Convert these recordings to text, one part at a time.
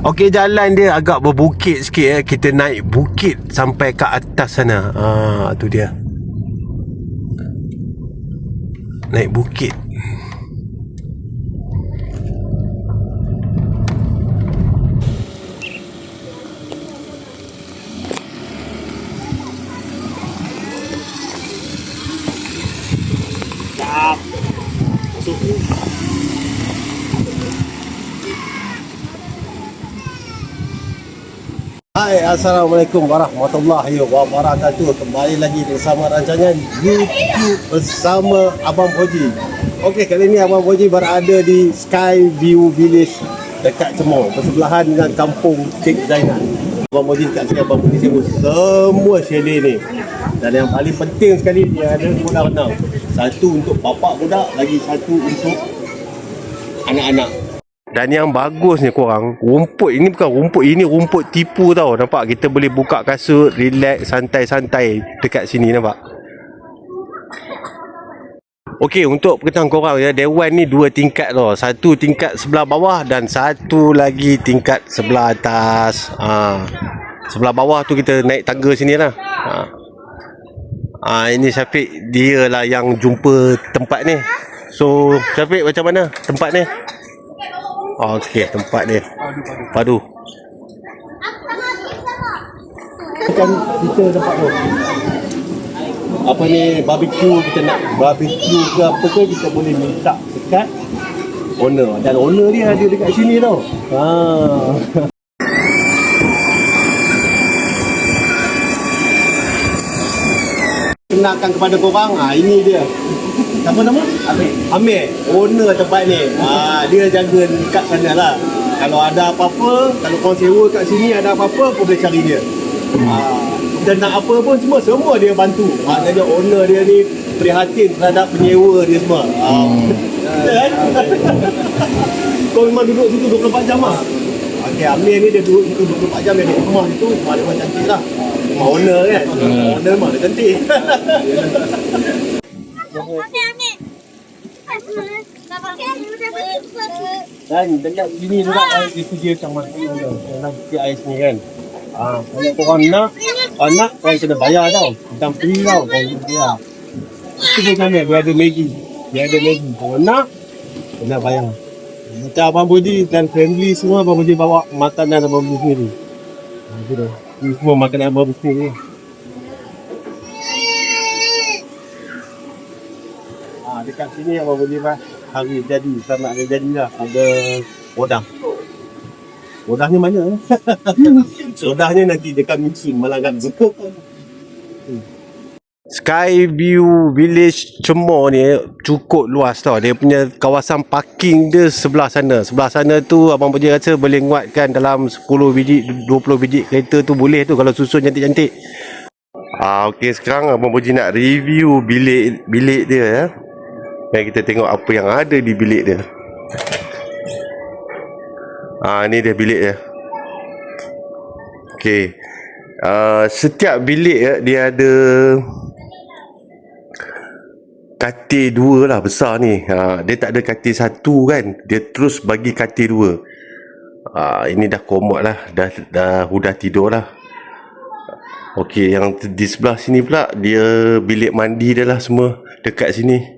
Okey, jalan dia agak berbukit sikit Kita naik bukit sampai ke atas sana. Tu dia. Naik bukit. Hai, Assalamualaikum warahmatullahi wabarakatuh. Kembali lagi bersama rancangan YouTube bersama Abang Boji. Okey, kali ni Abang Boji berada di Sky View Village dekat Cemor, bersebelahan dengan kampung Cik Zainal. Abang Boji dekat sini, Abang Boji sewa semua chalet ni. Dan yang paling penting sekali, dia ada kolam renang. Satu untuk bapak budak, lagi satu untuk anak-anak. Dan yang bagus ni korang, rumput ini bukan rumput, ini rumput tipu tau. Nampak? Kita boleh buka kasut, relax, santai-santai dekat sini, nampak? Okey, untuk pengetahuan korang ya, Dewan ni 2 tingkat tau. Satu tingkat sebelah bawah dan satu lagi tingkat sebelah atas. Sebelah bawah tu kita naik tangga sini lah. Ini Syafiq, dia lah yang jumpa tempat ni. So, Syafiq macam mana tempat ni? Okey, tempat dia padu. Kan kita dapat tu apa ni, barbecue. Kita nak barbecue ke apa ke, kita boleh minta dekat owner. Dan owner dia ada dekat sini tau. Kenalkan kepada korang, ini dia. Siapa nama? Amir. Owner tempat ni. Dia jaga dekat sana lah. Kalau ada apa-apa, kalau korang sewa kat sini ada apa-apa, kau boleh cari dia. Kita nak apa pun semua dia bantu. Maknanya owner dia ni prihatin terhadap penyewa dia semua. Kan? Kau memang duduk situ 24 jam lah. Okey, Amir ni dia duduk situ 24 jam. Dia duduk rumah situ. Rumah dia memang cantik lah. Rumah owner kan. Owner memang dia cantik. Dan dekat sini juga air disediakan macam dalam bukit air sini kan. Kalau korang nak korang kena bayar tau. Bukan free tau, korang kena bayar. Itu dia sana, dia ada Maggi. Kalau nak, kena bayar. Macam Abang Budi dan family semua, Abang Budi bawa makanan Abang Budi sendiri. Itu dah. Ini semua makanan Abang Budi sendiri. Dekat sini Abang Budi hari jadi, selamat hari jadi lah. Ada odang. Odangnya mana? Odangnya nanti dekat Micin, Malangan. Sky View Village Cemor ni cukup luas tau. Dia punya kawasan parking dia sebelah sana. Sebelah sana tu Abang Budi rasa boleh nguatkan dalam 10 biji, 20 biji kereta tu boleh tu kalau susun cantik-cantik. Okey, sekarang Abang Budi nak review bilik dia ya. Mari kita tengok apa yang ada di bilik dia. Ni dia bilik dia. Okey. Setiap bilik dia ada katil 2 lah, besar ni. Dia tak ada katil 1 kan. Dia terus bagi katil 2. Ini dah komod lah. Dah tidur lah. Okey, yang di sebelah sini pula dia bilik mandi dia lah semua dekat sini.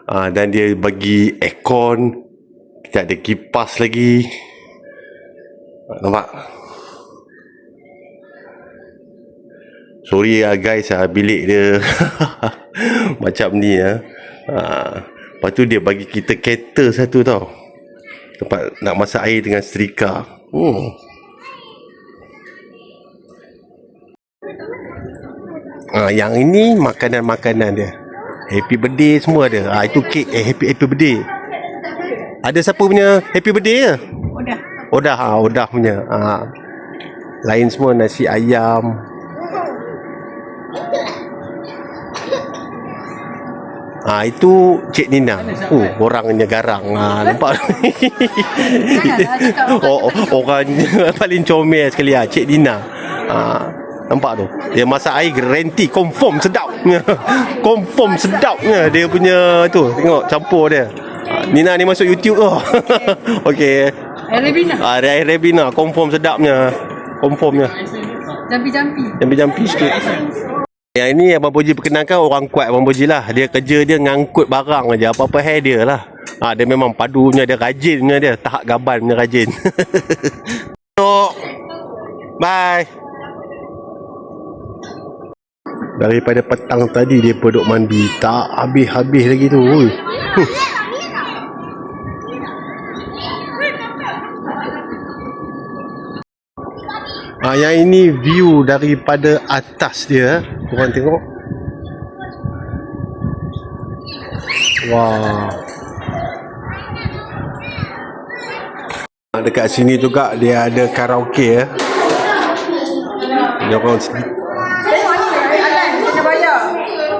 Dan dia bagi aircon. Kita ada kipas lagi. Nampak? Sorry lah guys, bilik dia macam ni ya. Lepas tu dia bagi kita kettle satu tau. Tempat nak masak air dengan setrika. Yang ini makanan-makanan dia. Happy birthday semua ada. Itu kek happy birthday. Ada siapa punya happy birthday ya? Odah punya. Lain semua nasi ayam. Itu Cik Nina. Orangnya garang. Nampak? Orang paling comel sekali Cik Nina. Nampak tu. Dia masak air garanti confirm sedapnya. Confirm sedapnya dia punya tu. Tengok campur dia. Nina ni masuk YouTube tu. Okey. Air Ribena confirm sedapnya. Confirmnya. Jampi-jampi sikit. Yang ini Abang Boji perkenalkan orang kuat Abang Boji lah. Dia kerja dia ngangkut barang aja, apa-apa hair dia lah. Dia memang padunya dia, rajinnya dia, tahap gaban punya rajin. Bye. Daripada petang tadi dia duduk mandi, tak habis-habis lagi tu. Yang ini view daripada atas dia. Korang tengok. Wah. Dekat sini juga dia ada karaoke ya. Dia orang sini. Tengok ni, Alan, kita bayar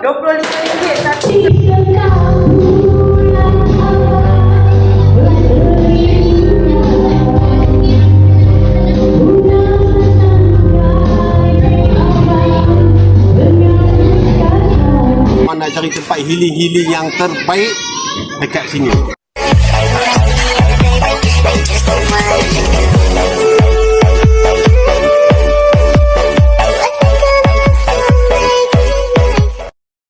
RM25 satu. Nak cari tempat healing-healing yang terbaik dekat sini.